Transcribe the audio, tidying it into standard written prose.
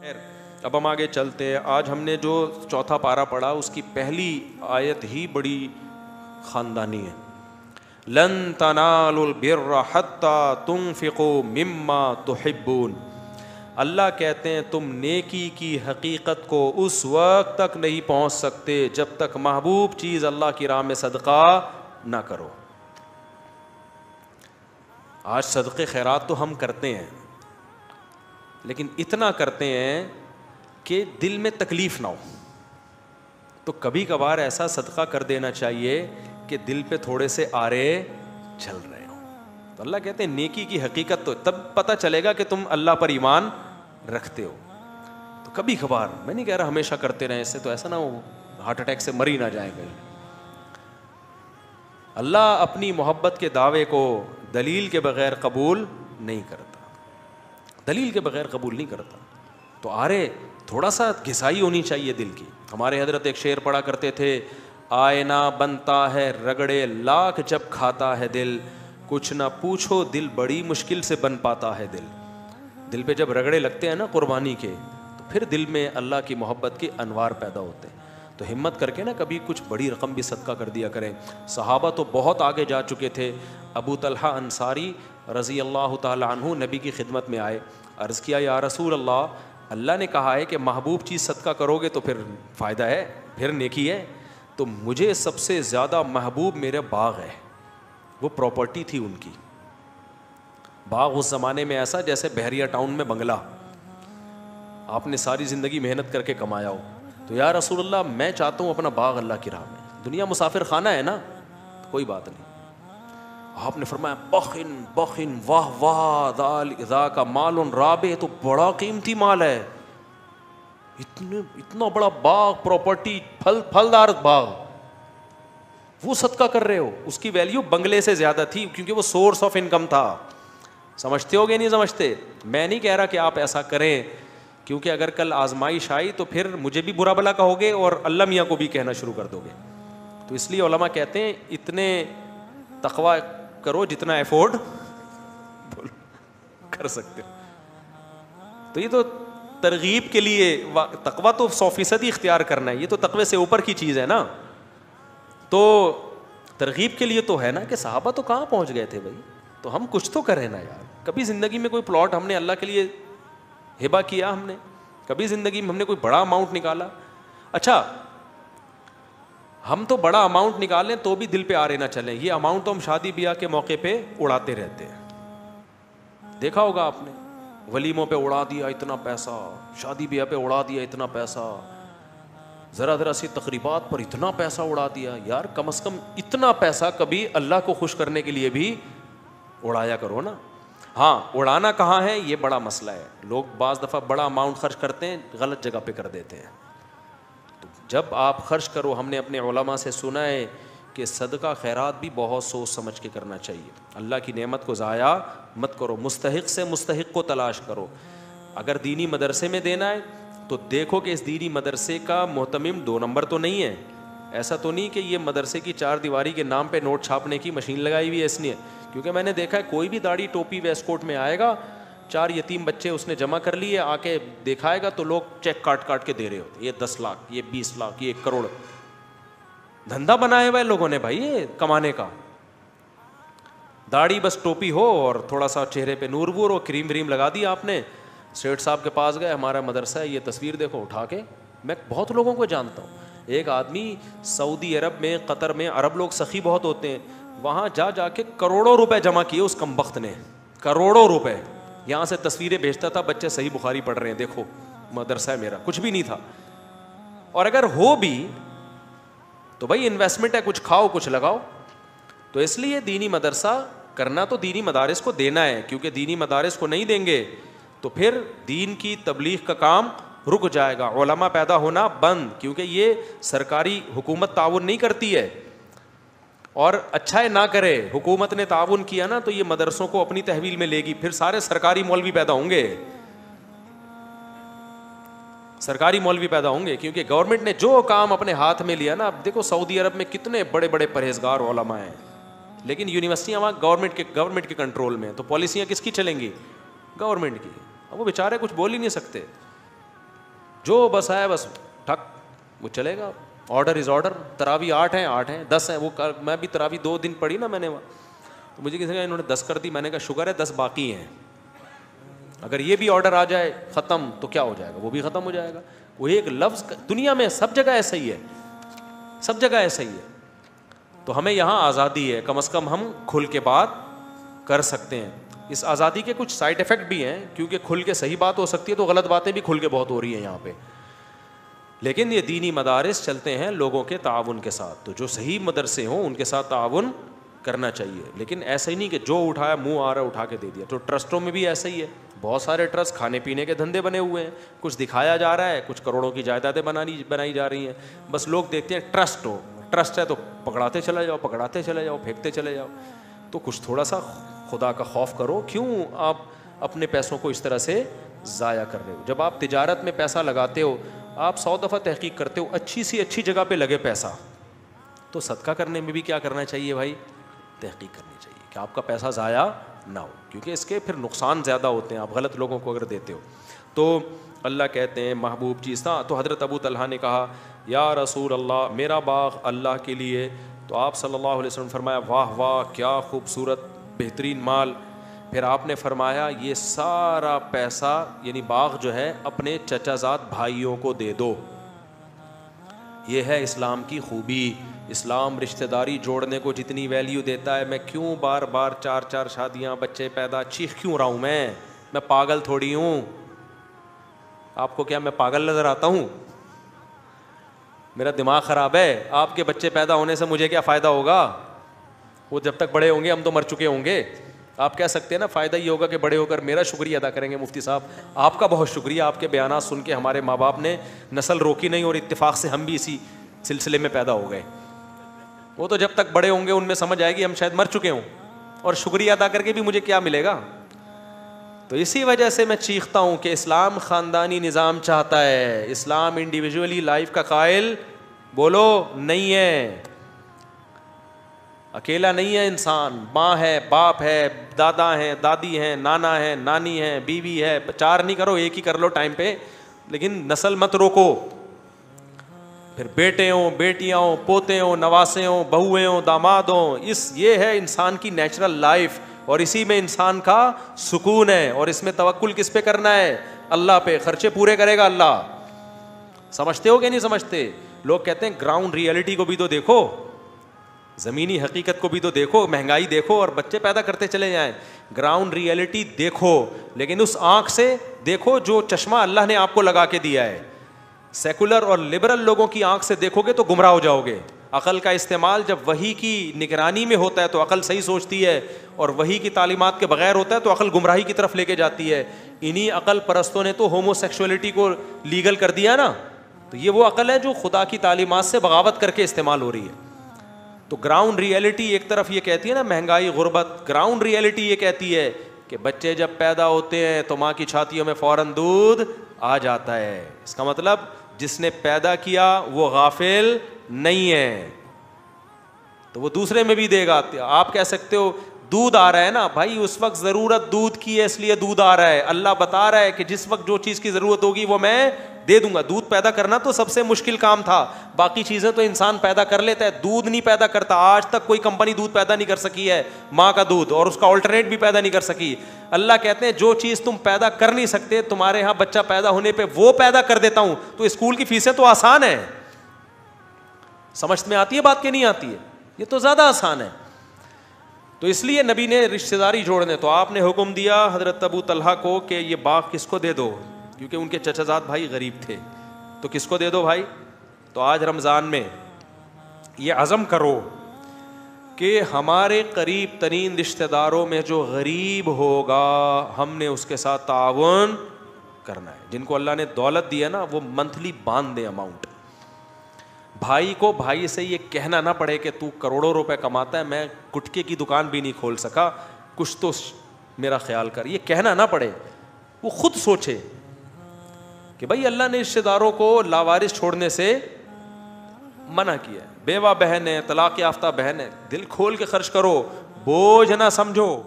خیر اب ہم آگے چلتے ہیں. آج ہم نے جو چوتھا پارہ پڑھا اس کی پہلی آیت ہی بڑی خاندانی ہے. لن تنالوا البر حتى تنفقوا مما تحبون. اللہ کہتے ہیں تم نیکی کی حقیقت کو اس وقت تک نہیں پہنچ سکتے جب تک محبوب چیز اللہ کی راہ میں صدقہ نہ کرو. آج صدقے خیرات تو ہم کرتے ہیں لیکن اتنا کرتے ہیں کہ دل میں تکلیف نہ ہو. تو کبھی کبھار ایسا صدقہ کر دینا چاہیے کہ دل پہ تھوڑے سے آرے چل رہے ہوں. تو اللہ کہتے ہیں نیکی کی حقیقت تو تب پتہ چلے گا کہ تم اللہ پر ایمان رکھتے ہو. تو کبھی کبھار, میں نہیں کہہ رہا ہمیشہ کرتے رہیں, اس سے تو ایسا نہ ہو ہارٹ اٹیک سے مر ہی نہ جائیں گے. اللہ اپنی محبت کے دعوے کو دلیل کے بغیر قبول نہیں کرتا, دلیل کے بغیر قبول نہیں کرتا. تو آرے تھوڑا سا گھسائی ہونی چاہیے دل کی. ہمارے حضرت ایک شعر پڑھا کرتے تھے, آئینہ بنتا ہے رگڑے لاکھ جب کھاتا ہے دل, کچھ نہ پوچھو دل بڑی مشکل سے بن پاتا ہے دل. دل پہ جب رگڑے لگتے ہیں نا قربانی کے, تو پھر دل میں اللہ کی محبت کے انوار پیدا ہوتے ہیں. تو ہمت کر کے نا کبھی کچھ بڑی رقم بھی صدقہ کر دیا کریں. صحابہ تو بہت آگے جا چکے تھے. ابو طلحہ انصاری رضی اللہ تعالی عنہ نبی کی خدمت میں آئے, عرض کیا یا رسول اللہ, اللہ نے کہا ہے کہ محبوب چیز صدقہ کرو گے تو پھر فائدہ ہے, پھر نیکی ہے. تو مجھے سب سے زیادہ محبوب میرے باغ ہے. وہ پراپرٹی تھی ان کی. باغ اس زمانے میں ایسا جیسے بحریہ ٹاؤن میں بنگلہ, آپ نے ساری زندگی محنت کر کے کمایا ہو. تو یا رسول اللہ میں چاہتا ہوں اپنا باغ اللہ کی راہ میں. دنیا مسافر خانہ ہے نا, کوئی بات نہیں. آپ نے فرمایا بخن بخن واہ واہ ذا کا مال رابح, تو بڑا قیمتی مال ہے. اتنا بڑا باغ, پراپرٹی, پھلدار باغ, وہ صدقہ کر رہے ہو. اس کی ویلیو بنگلے سے زیادہ تھی کیونکہ وہ سورس آف انکم تھا. سمجھتے ہو گے نہیں سمجھتے؟ میں نہیں کہہ رہا کہ آپ ایسا کریں, کیونکہ اگر کل آزمائش آئی تو پھر مجھے بھی برا بھلا کہو گے اور اللہ میاں کو بھی کہنا شروع کر دو گے. تو اس لیے علماء کہتے ہیں اتنے تقوی کرو جتنا ایفورڈ کر سکتے ہو. تو یہ تو ترغیب کے لیے, تقوی تو 100% اختیار کرنا ہے, یہ تو تقوی سے اوپر کی چیز ہے نا. تو ترغیب کے لیے تو ہے نا کہ صحابہ تو کہاں پہنچ گئے تھے بھائی, تو ہم کچھ تو کریں نا یار. کبھی زندگی میں کوئی پلاٹ ہم نے اللہ کے لیے ہبہ کیا, ہم نے کبھی زندگی میں ہم نے کوئی بڑا اماؤنٹ نکالا. اچھا ہم تو بڑا اماؤنٹ نکالیں تو بھی دل پہ آرے نہ چلیں. یہ اماؤنٹ تو ہم شادی بیاہ کے موقع پہ اڑاتے رہتے ہیں. دیکھا ہوگا آپ نے, ولیموں پہ اڑا دیا اتنا پیسہ, شادی بیاہ پہ اڑا دیا اتنا پیسہ, ذرا سی تقریبات پر اتنا پیسہ اڑا دیا. یار کم از کم اتنا پیسہ کبھی اللہ کو خوش کرنے کے لیے بھی اڑایا کرو نا. ہاں اڑانا کہاں ہے یہ بڑا مسئلہ ہے. لوگ بعض دفعہ بڑا اماؤنٹ خرچ کرتے ہیں, غلط جگہ پہ کر دیتے ہیں. تو جب آپ خرچ کرو, ہم نے اپنے علماء سے سنا ہے کہ صدقہ خیرات بھی بہت سوچ سمجھ کے کرنا چاہیے. اللہ کی نعمت کو ضائع مت کرو, مستحق سے مستحق کو تلاش کرو. اگر دینی مدرسے میں دینا ہے تو دیکھو کہ اس دینی مدرسے کا محتمم 2 نمبر تو نہیں ہے. ایسا تو نہیں کہ یہ مدرسے کی 4 دیواری کے نام پہ نوٹ چھاپنے کی مشین لگائی ہوئی ہے, اس لیے. کیونکہ میں نے دیکھا ہے کوئی بھی داڑھی ٹوپی ویسٹ کوٹ میں آئے گا, 4 یتیم بچے اس نے جمع کر لیے, آ کے دکھائے گا تو لوگ چیک کاٹ کے دے رہے ہوتے. یہ 10 لاکھ, یہ 20 لاکھ, یہ 1 کروڑ. دھندا بنایا ہوا ہے لوگوں نے بھائی یہ کمانے کا. داڑھی بس ٹوپی ہو اور تھوڑا سا چہرے پہ نور وور اور کریم وریم لگا دیا آپ نے. سیٹ صاحب کے پاس گئے, ہمارا مدرسہ ہے, یہ تصویر دیکھو اٹھا کے. میں بہت لوگوں کو جانتا ہوں. ایک آدمی سعودی عرب میں, قطر میں, عرب لوگ سخی بہت ہوتے ہیں, وہاں جا کے کروڑوں روپے جمع کیے اس کمبخت نے, کروڑوں روپے. یہاں سے تصویریں بھیجتا تھا, بچے صحیح بخاری پڑھ رہے ہیں, دیکھو مدرسہ ہے میرا. کچھ بھی نہیں تھا. اور اگر ہو بھی تو بھائی انویسٹمنٹ ہے, کچھ کھاؤ کچھ لگاؤ. تو اس لیے دینی مدرسہ کرنا تو دینی مدارس کو دینا ہے, کیونکہ دینی مدارس کو نہیں دیں گے تو پھر دین کی تبلیغ کا کام رک جائے گا, علماء پیدا ہونا بند. کیونکہ یہ سرکاری حکومت تعاون نہیں کرتی ہے, اور اچھا ہے نہ کرے. حکومت نے تعاون کیا نا تو یہ مدرسوں کو اپنی تحویل میں لے گی, پھر سارے سرکاری مولوی پیدا ہوں گے, سرکاری مولوی پیدا ہوں گے. کیونکہ گورنمنٹ نے جو کام اپنے ہاتھ میں لیا نا, اب دیکھو سعودی عرب میں کتنے بڑے بڑے پرہیزگار علماء ہیں, لیکن یونیورسٹیاں وہاں گورنمنٹ کے کنٹرول میں, تو پالیسیاں کس کی چلیں گی؟ گورنمنٹ کی. اب وہ بیچارے کچھ بول ہی نہیں سکتے. جو بس آئے بس ٹھک وہ چلے گا. Order is order. تراوی 8 ہیں 10 ہیں. وہ میں بھی تراوی 2 دن پڑھی نا میں نے, تو مجھے کسی نے انہوں نے 10 کر دی. میں نے کہا شکر ہے 10 باقی ہیں, اگر یہ بھی آرڈر آ جائے ختم تو کیا ہو جائے گا, وہ بھی ختم ہو جائے گا. وہ ایک لفظ دنیا میں سب جگہ ایسا ہی ہے, سب جگہ ایسا ہی ہے. تو ہمیں یہاں آزادی ہے, کم از کم ہم کھل کے بات کر سکتے ہیں. اس آزادی کے کچھ سائڈ افیکٹ بھی ہیں, کیونکہ کھل کے صحیح بات ہو سکتی ہے تو غلط باتیں بھی کھل کے بہت ہو رہی ہیں یہاں پہ. لیکن یہ دینی مدارس چلتے ہیں لوگوں کے تعاون کے ساتھ, تو جو صحیح مدرسے ہوں ان کے ساتھ تعاون کرنا چاہیے. لیکن ایسا ہی نہیں کہ جو اٹھایا منہ آ رہا اٹھا کے دے دیا. تو ٹرسٹوں میں بھی ایسا ہی ہے, بہت سارے ٹرسٹ کھانے پینے کے دھندے بنے ہوئے ہیں, کچھ دکھایا جا رہا ہے, کچھ کروڑوں کی جائیدادیں بنائی جا رہی ہیں. بس لوگ دیکھتے ہیں ٹرسٹ ہو, ٹرسٹ ہے تو پکڑاتے چلے جاؤ, پکڑاتے چلے جاؤ, پھینکتے چلے جاؤ. تو کچھ تھوڑا سا خدا کا خوف کرو. کیوں آپ اپنے پیسوں کو اس طرح سے ضائع کر رہے ہو؟ جب آپ تجارت میں پیسہ لگاتے ہو, آپ 100 دفعہ تحقیق کرتے ہو اچھی سی اچھی جگہ پہ لگے پیسہ, تو صدقہ کرنے میں بھی کیا کرنا چاہیے بھائی؟ تحقیق کرنی چاہیے کہ آپ کا پیسہ ضائع نہ ہو, کیونکہ اس کے پھر نقصان زیادہ ہوتے ہیں آپ غلط لوگوں کو اگر دیتے ہو. تو اللہ کہتے ہیں محبوب جی. تو حضرت ابو طلحہ نے کہا یا رسول اللہ میرا باغ اللہ کے لیے. تو آپ صلی اللہ علیہ وسلم فرمایا واہ واہ کیا خوبصورت بہترین مال. پھر آپ نے فرمایا یہ سارا پیسہ یعنی باغ جو ہے اپنے چچا زاد بھائیوں کو دے دو. یہ ہے اسلام کی خوبی. اسلام رشتہ داری جوڑنے کو جتنی ویلیو دیتا ہے, میں کیوں بار بار 4 شادیاں بچے پیدا چیخ کیوں رہا ہوں؟ میں پاگل تھوڑی ہوں. آپ کو کیا میں پاگل نظر آتا ہوں؟ میرا دماغ خراب ہے. آپ کے بچے پیدا ہونے سے مجھے کیا فائدہ ہوگا؟ وہ جب تک بڑے ہوں گے ہم تو مر چکے ہوں گے. آپ کہہ سکتے ہیں نا فائدہ یہ ہوگا کہ بڑے ہو کر میرا شکریہ ادا کریں گے. مفتی صاحب آپ کا بہت شکریہ, آپ کے بیانات سن کے ہمارے ماں باپ نے نسل روکی نہیں, اور اتفاق سے ہم بھی اسی سلسلے میں پیدا ہو گئے. وہ تو جب تک بڑے ہوں گے ان میں سمجھ آئے گی ہم شاید مر چکے ہوں, اور شکریہ ادا کر کے بھی مجھے کیا ملے گا. تو اسی وجہ سے میں چیختا ہوں کہ اسلام خاندانی نظام چاہتا ہے, اسلام انڈیویجولی لائف کا قائل بولو نہیں ہے. اکیلا نہیں ہے انسان, ماں ہے, باپ ہے, دادا ہیں, دادی ہیں, نانا ہے, نانی ہے, بیوی ہے. 4 نہیں کرو, 1 ہی کر لو ٹائم پہ, لیکن نسل مت روکو. پھر بیٹے ہوں, بیٹیاں ہوں, پوتے ہوں, نواسے ہوں, بہویں ہوں, داماد ہوں. یہ ہے انسان کی نیچرل لائف, اور اسی میں انسان کا سکون ہے. اور اس میں توکل کس پہ کرنا ہے؟ اللہ پہ. خرچے پورے کرے گا اللہ. سمجھتے ہو کہ نہیں سمجھتے؟ لوگ کہتے ہیں گراؤنڈ ریئلٹی کو بھی تو دیکھو, زمینی حقیقت کو بھی تو دیکھو, مہنگائی دیکھو اور بچے پیدا کرتے چلے جائیں. گراؤنڈ ریئلٹی دیکھو, لیکن اس آنکھ سے دیکھو جو چشمہ اللہ نے آپ کو لگا کے دیا ہے. سیکولر اور لبرل لوگوں کی آنکھ سے دیکھو گے تو گمراہ ہو جاؤ گے. عقل کا استعمال جب وحی کی نگرانی میں ہوتا ہے تو عقل صحیح سوچتی ہے, اور وحی کی تعلیمات کے بغیر ہوتا ہے تو عقل گمراہی کی طرف لے کے جاتی ہے. انہی عقل پرستوں نے تو ہومو سیکشولیٹی کو لیگل کر دیا نا, تو یہ وہ عقل ہے جو خدا کی تعلیمات سے بغاوت کر کے استعمال ہو رہی ہے. تو گراؤنڈ ریئلٹی ایک طرف یہ کہتی ہے نا مہنگائی غربت, گراؤنڈ ریئلٹی یہ کہتی ہے کہ بچے جب پیدا ہوتے ہیں تو ماں کی چھاتیوں میں فوراً دودھ آ جاتا ہے. اس کا مطلب جس نے پیدا کیا وہ غافل نہیں ہے, تو وہ دوسرے میں بھی دے گا. آپ کہہ سکتے ہو دودھ آ رہا ہے نا بھائی, اس وقت ضرورت دودھ کی ہے اس لیے دودھ آ رہا ہے. اللہ بتا رہا ہے کہ جس وقت جو چیز کی ضرورت ہوگی وہ میں دے دوں گا. دودھ پیدا کرنا تو سب سے مشکل کام تھا, باقی چیزیں تو انسان پیدا کر لیتا ہے, دودھ نہیں پیدا کرتا. آج تک کوئی کمپنی دودھ پیدا نہیں کر سکی ہے ماں کا دودھ, اور اس کا آلٹرنیٹ بھی پیدا نہیں کر سکی. اللہ کہتے ہیں جو چیز تم پیدا کر نہیں سکتے تمہارے یہاں بچہ پیدا ہونے پہ وہ پیدا کر دیتا ہوں. تو اسکول کی فیسیں تو آسان ہے, سمجھ میں آتی ہے بات کہ نہیں آتی ہے؟ یہ تو زیادہ آسان ہے. تو اس لیے نبی نے رشتہ داری جوڑنے, تو آپ نے حکم دیا حضرت ابو طلحہ کو کہ یہ باغ کس کو دے دو, کیونکہ ان کے چچا زاد بھائی غریب تھے. تو کس کو دے دو بھائی؟ تو آج رمضان میں یہ عزم کرو کہ ہمارے قریب ترین رشتہ داروں میں جو غریب ہوگا ہم نے اس کے ساتھ تعاون کرنا ہے. جن کو اللہ نے دولت دی ہے نا وہ منتھلی باندھ دیں اماؤنٹ. بھائی کو بھائی سے یہ کہنا نہ پڑے کہ تو کروڑوں روپے کماتا ہے, میں گٹکے کی دکان بھی نہیں کھول سکا, کچھ تو میرا خیال کر. یہ کہنا نہ پڑے, وہ خود سوچے کہ بھائی اللہ نے رشتہ داروں کو لاوارث چھوڑنے سے منع کیا ہے. بیوہ بہن ہے, طلاق یافتہ بہن ہے, دل کھول کے خرچ کرو, بوجھ نہ سمجھو.